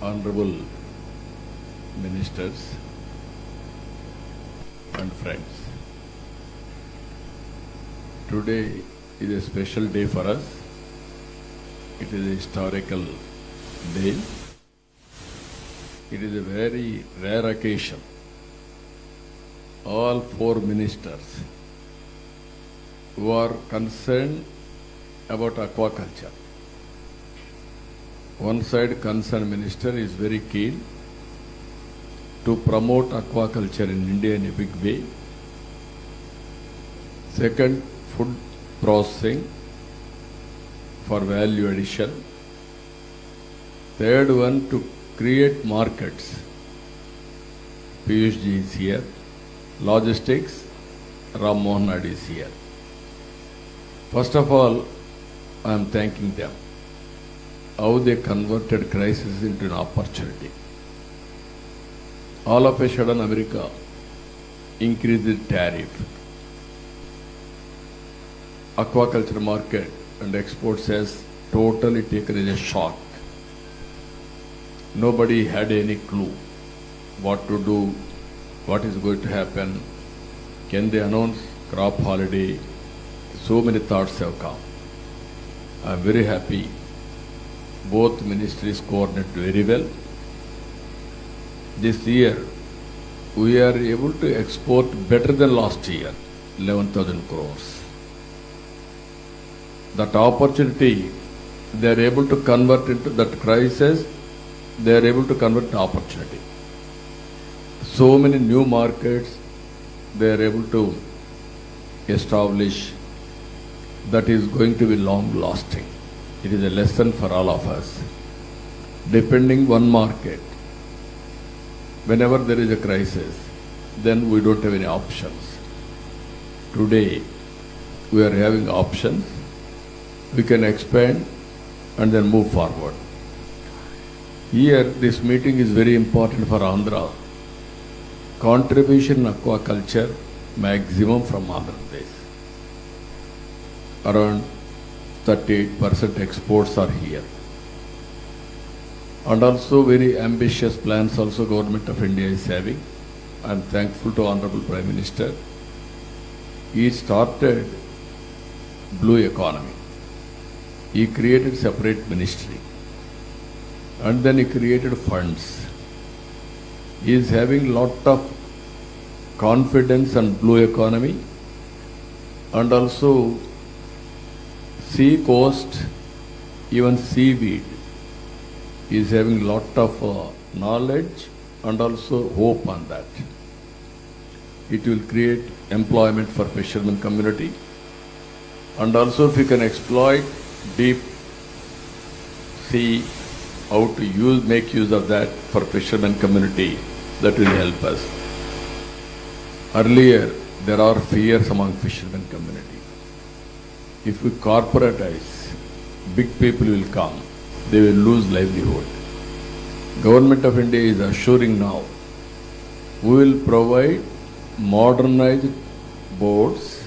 honorable ministers and friends. Today is a special day for us. It is a historical day. It is a very rare occasion. All four ministers who are concerned about aquaculture. One side concerned minister is very keen to promote aquaculture in India in a big way. Second, food processing for value addition. Third one, to create markets. Piyush ji is here. Logistics, Ram Mohan Naidu is here. First of all, I am thanking them. How they converted crisis into an opportunity. All of a sudden, America increased the tariff. Aquaculture market and exports has totally taken as a shock. Nobody had any clue what to do, what is going to happen. Can they announce crop holiday? So many thoughts have come. I am very happy. Both ministries coordinate very well. This year, we are able to export better than last year, 11,000 crores. That opportunity, they are able to convert into that crisis, they are able to convert to opportunity. So many new markets, they are able to establish. That is going to be long lasting. It is a lesson for all of us. Depending one market, whenever there is a crisis, then we don't have any options. Today, we are having options. We can expand and then move forward. Here, this meeting is very important for Andhra. Contribution in aquaculture, maximum from Andhra Pradesh. Around 38% exports are here. And also very ambitious plans also Government of India is having. I am thankful to Honorable Prime Minister. He started blue economy. He created separate ministry. And then he created funds. He is having lot of confidence on blue economy and also sea coast, even seaweed. He is having lot of knowledge and also hope on that. It will create employment for fishermen community. And also if you can exploit deep sea, how to make use of that for fishermen community, that will help us. Earlier, there are fears among fishermen community. If we corporatize, big people will come, they will lose livelihood. Government of India is assuring now, we will provide modernized boats,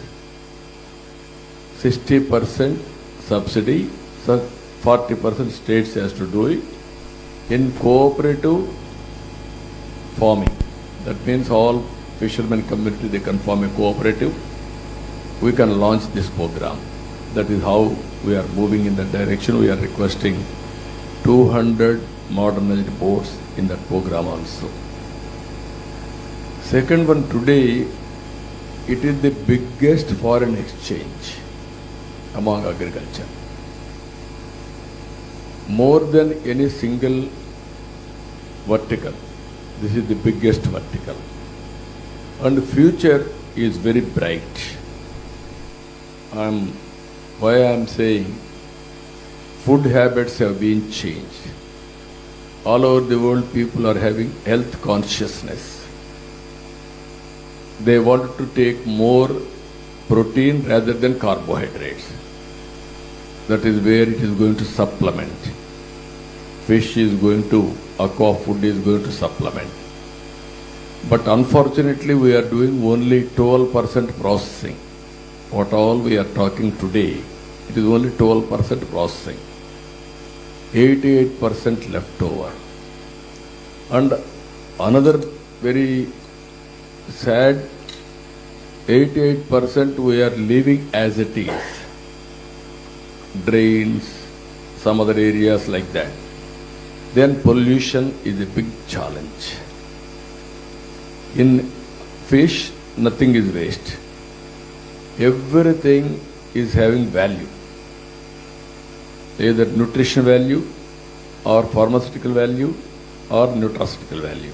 60% subsidy, 40% states has to do it, in cooperative farming. That means all fishermen community, they can form a cooperative. We can launch this program. That is how we are moving in that direction. We are requesting 200 modernized boats in that program also. Second one, today, it is the biggest foreign exchange among agriculture. More than any single vertical. This is the biggest vertical. And the future is very bright. Why I am saying food habits have been changed. All over the world, people are having health consciousness. They want to take more protein rather than carbohydrates. That is where it is going to supplement. Fish is going to, aqua food is going to supplement. But unfortunately, we are doing only 12% processing. What all we are talking today, it is only 12% processing. 88% leftover. And another very sad, 88% we are leaving as it is. Drains, some other areas like that. Then pollution is a big challenge. In fish, nothing is waste. Everything is having value. Either nutrition value or pharmaceutical value or nutraceutical value.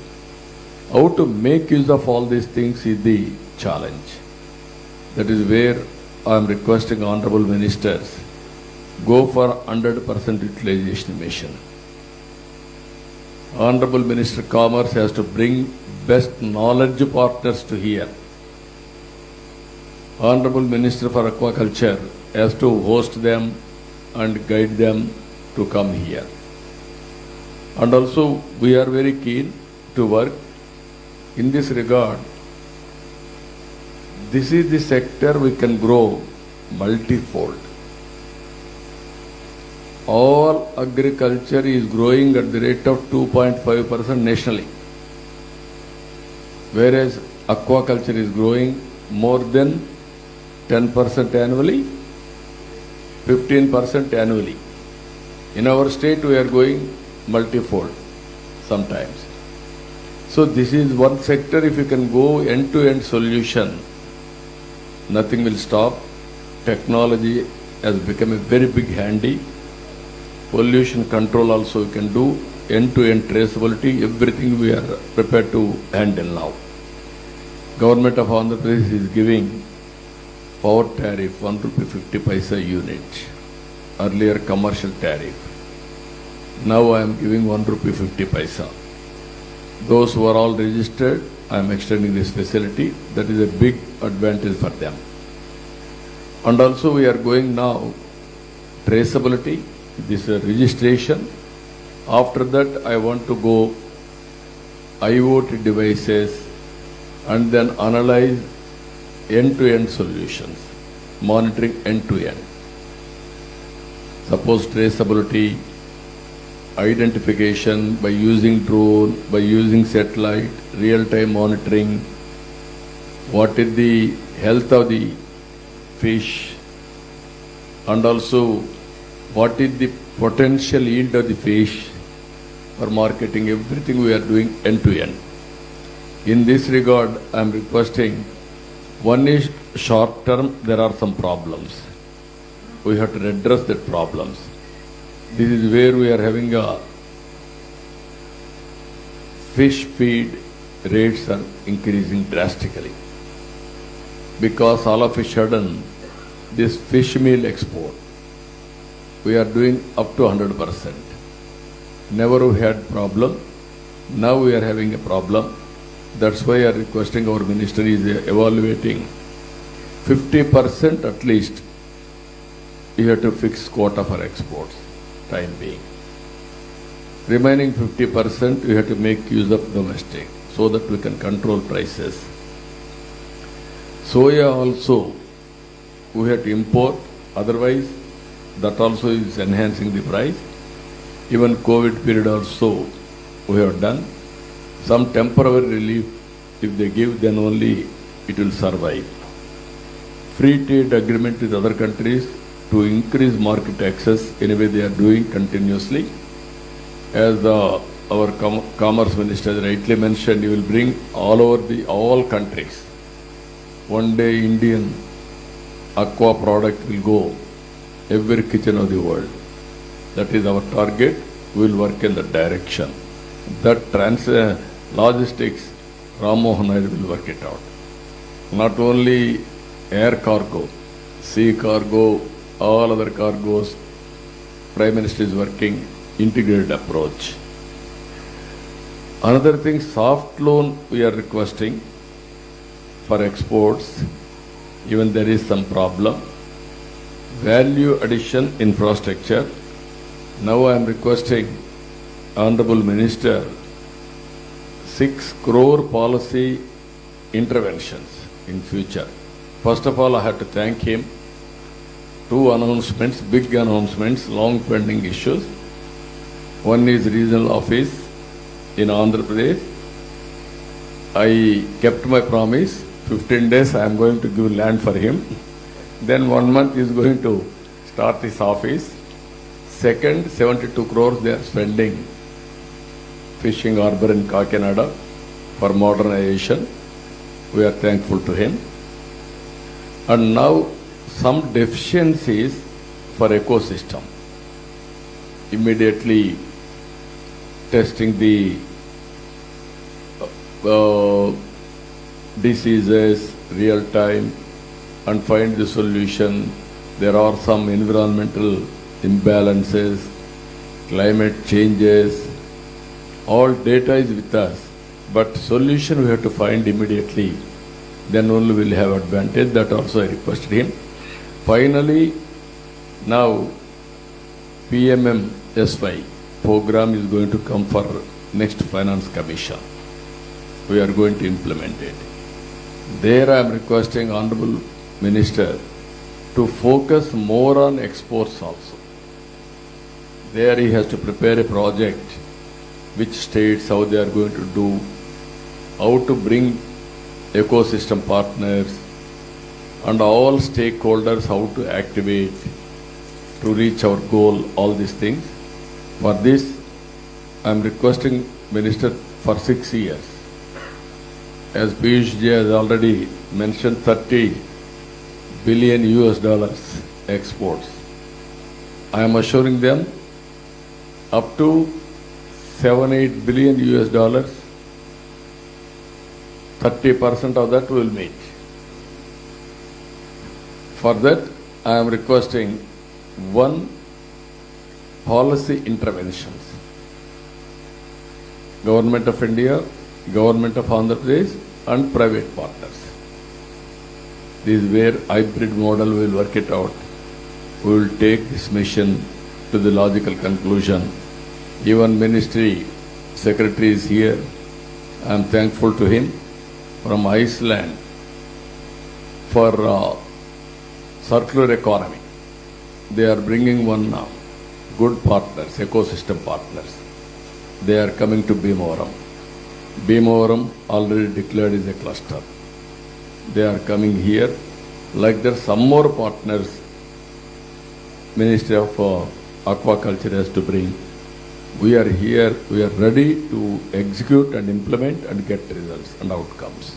How to make use of all these things is the challenge. That is where I am requesting honorable ministers, go for 100% utilization mission. Honorable Minister Commerce has to bring best knowledge partners to here. Honorable Minister for Aquaculture has to host them and guide them to come here. And also we are very keen to work in this regard. This is the sector we can grow multifold. All agriculture is growing at the rate of 2.5% nationally, whereas aquaculture is growing more than 10% annually, 15% annually. In our state we are going multifold sometimes. So this is one sector, if you can go end-to-end solution, nothing will stop. Technology has become a very big handy. Pollution control also we can do, end-to-end traceability, everything we are prepared to handle now. Government of Andhra Pradesh is giving power tariff 1 rupee 50 paisa unit, earlier commercial tariff. Now I am giving 1 rupee 50 paisa. Those who are all registered, I am extending this facility. That is a big advantage for them. And also we are going now traceability, this registration. After that I want to go IoT devices and then analyze end-to-end solutions, monitoring end-to-end. Suppose traceability, identification by using drone, by using satellite, real-time monitoring, what is the health of the fish, and also what is the potential yield of the fish for marketing, everything we are doing end-to-end. In this regard, I am requesting, one is short term, there are some problems. We have to address the problems. This is where we are having a fish feed rates are increasing drastically. Because all of a sudden, this fish meal export, we are doing up to 100%. Never we had problem. Now we are having a problem. That's why I am requesting our minister is evaluating 50% at least. You have to fix quota for exports, time being. Remaining 50%, you have to make use of domestic so that we can control prices. Soya also, we have to import, otherwise that also is enhancing the price. Even COVID period also we have done. Some temporary relief, if they give, then only it will survive. Free trade agreement with other countries to increase market access, anyway they are doing continuously. As our Commerce Minister rightly mentioned, you will bring all over all countries. One day Indian aqua product will go every kitchen of the world. That is our target. We will work in that direction. That logistics, Ram Mohan Naidu will work it out. Not only air cargo, sea cargo, all other cargoes, Prime Minister is working integrated approach. Another thing, soft loan we are requesting for exports, even there is some problem. Value addition infrastructure. Now I am requesting Honorable Minister 6 crore policy interventions in future. First of all, I have to thank him. 2 announcements, big announcements, long pending issues. One is regional office in Andhra Pradesh. I kept my promise. 15 days I am going to give land for him. Then 1 month he is going to start his office. Second, 72 crores they are spending fishing harbor in Kakinada for modernization. We are thankful to him. And now some deficiencies for ecosystem. Immediately testing the diseases real time and find the solution. There are some environmental imbalances, climate changes, all data is with us, but solution we have to find immediately, then only we'll have advantage. That also I requested him. Finally, now PMMSY program is going to come for next Finance Commission. We are going to implement it. There I am requesting Honorable Minister to focus more on exports also. There he has to prepare a project, which states, how they are going to do, how to bring ecosystem partners and all stakeholders, how to activate to reach our goal, all these things. For this, I am requesting Minister for 6 years. As Piyush Ji has already mentioned, 30 billion US dollars exports. I am assuring them up to 7-8 billion US dollars, 30% of that will meet. For that, I am requesting one, policy interventions. Government of India, Government of Andhra Pradesh and private partners. This is where hybrid model will work it out. We will take this mission to the logical conclusion. Even Ministry Secretary is here. I am thankful to him from Iceland for circular economy. They are bringing one good partners, ecosystem partners. They are coming to Bhimavaram. Bhimavaram already declared is a cluster. They are coming here. Like there are some more partners Ministry of Aquaculture has to bring. We are here, we are ready to execute and implement and get results and outcomes.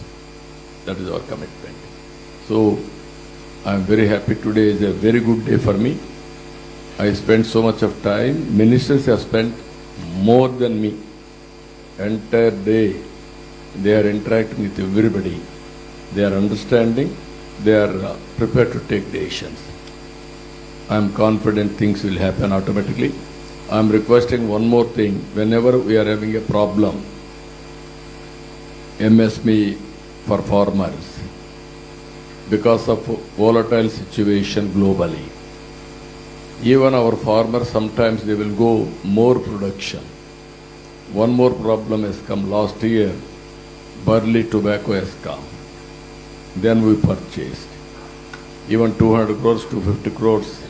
That is our commitment. So, I am very happy. Today is a very good day for me. I spent so much of time. Ministers have spent more than me. Entire day, they are interacting with everybody. They are understanding. They are prepared to take decisions. I am confident things will happen automatically. I am requesting one more thing. Whenever we are having a problem, MSME for farmers, because of volatile situation globally, even our farmers sometimes they will go more production. One more problem has come last year. Barley tobacco has come. Then we purchased. Even 200 crores, 250 crores,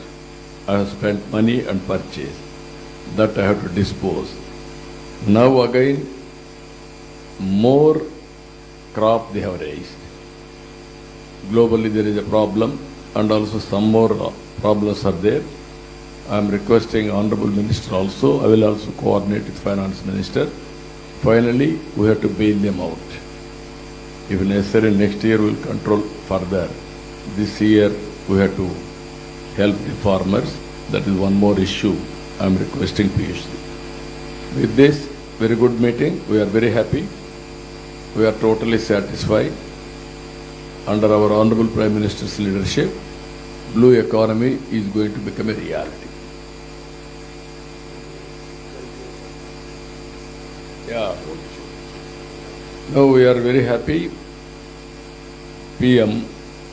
I have spent money and purchased. That I have to dispose. Now again, more crop they have raised. Globally there is a problem and also some more problems are there. I am requesting Honorable Minister also, I will also coordinate with Finance Minister. Finally, we have to bail them out. If necessary, next year we will control further. This year we have to help the farmers. That is one more issue I am requesting Piyush. With this very good meeting, we are very happy. We are totally satisfied. Under our Honorable Prime Minister's leadership, blue economy is going to become a reality. Yeah. Now we are very happy. PM,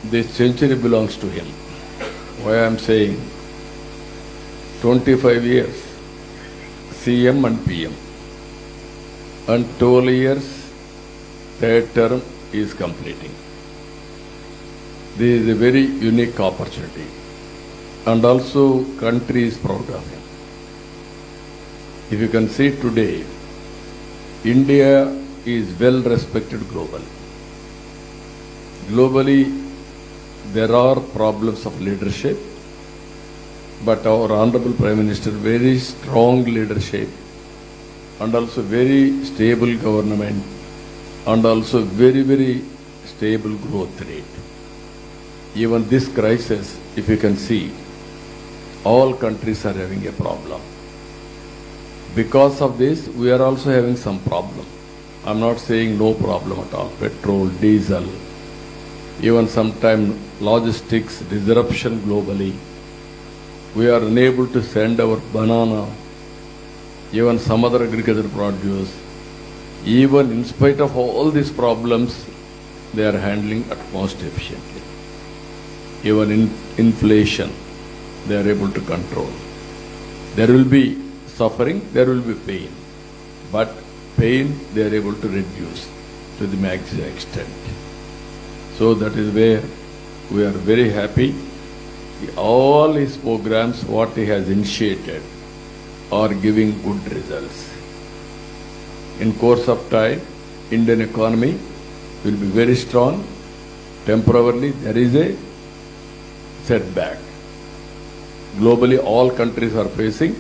this century belongs to him. Why I am saying 25 years, CM and PM. And 12 years, third term is completing. This is a very unique opportunity. And also, country is proud of him. If you can see today, India is well respected globally. Globally, there are problems of leadership, but our Honorable Prime Minister, very strong leadership and also very stable government and also very, very stable growth rate. Even this crisis, if you can see, all countries are having a problem. Because of this, we are also having some problem. I'm not saying no problem at all. Petrol, diesel, even sometimes logistics disruption globally. We are unable to send our banana, even some other agricultural produce. Even in spite of all these problems, they are handling at most efficiently. Even in inflation, they are able to control. There will be suffering, there will be pain. But pain they are able to reduce to the maximum extent. So that is where we are very happy. All his programs, what he has initiated, are giving good results. In course of time, Indian economy will be very strong. Temporarily, there is a setback. Globally, all countries are facing.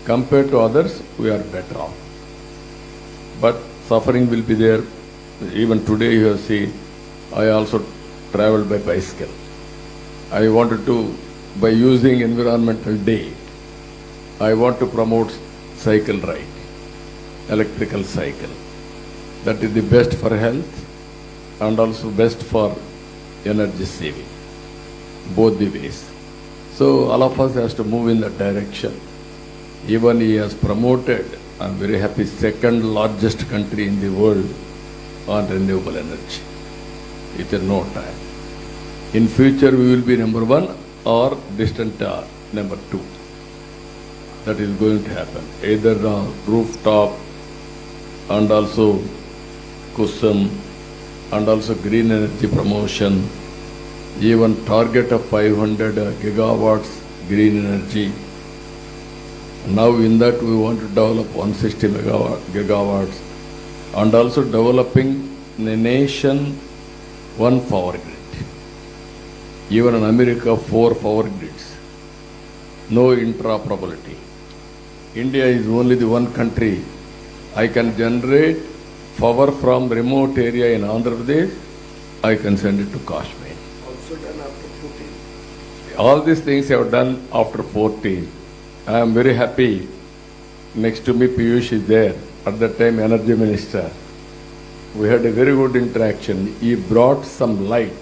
Compared to others, we are better off. But suffering will be there. Even today you have seen, I also traveled by bicycle. I wanted to, by using Environmental Day, I want to promote cycle ride, electrical cycle. That is the best for health and also best for energy saving, both the ways. So all of us has to move in that direction. Even he has promoted, I'm very happy, second largest country in the world on renewable energy within no time. In future we will be number one or distant number two. That is going to happen. Either rooftop and also cushion and also green energy promotion, even target of 500 gigawatts green energy. Now in that we want to develop 160 gigawatts and also developing in a nation one power grid. Even in America, 4 power grids. No interoperability. India is only the one country. I can generate power from remote area in Andhra Pradesh. I can send it to Kashmir. Also done after 14. All these things I have done after 14. I am very happy. Next to me, Piyush is there. At that time, Energy Minister. We had a very good interaction. He brought some light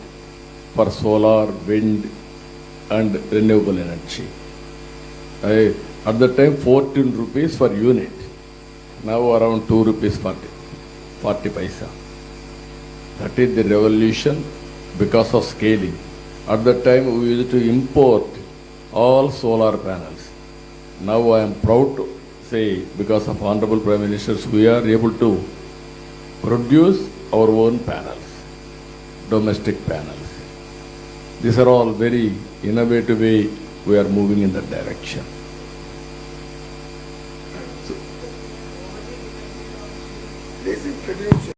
for solar, wind, and renewable energy. At that time, 14 rupees per unit. Now around 2 rupees 40 paisa. That is the revolution because of scaling. At that time, we used to import all solar panels. Now I am proud to say, because of Honorable Prime Ministers, we are able to produce our own panels, domestic panels. These are all very innovative way we are moving in that direction. Please introduce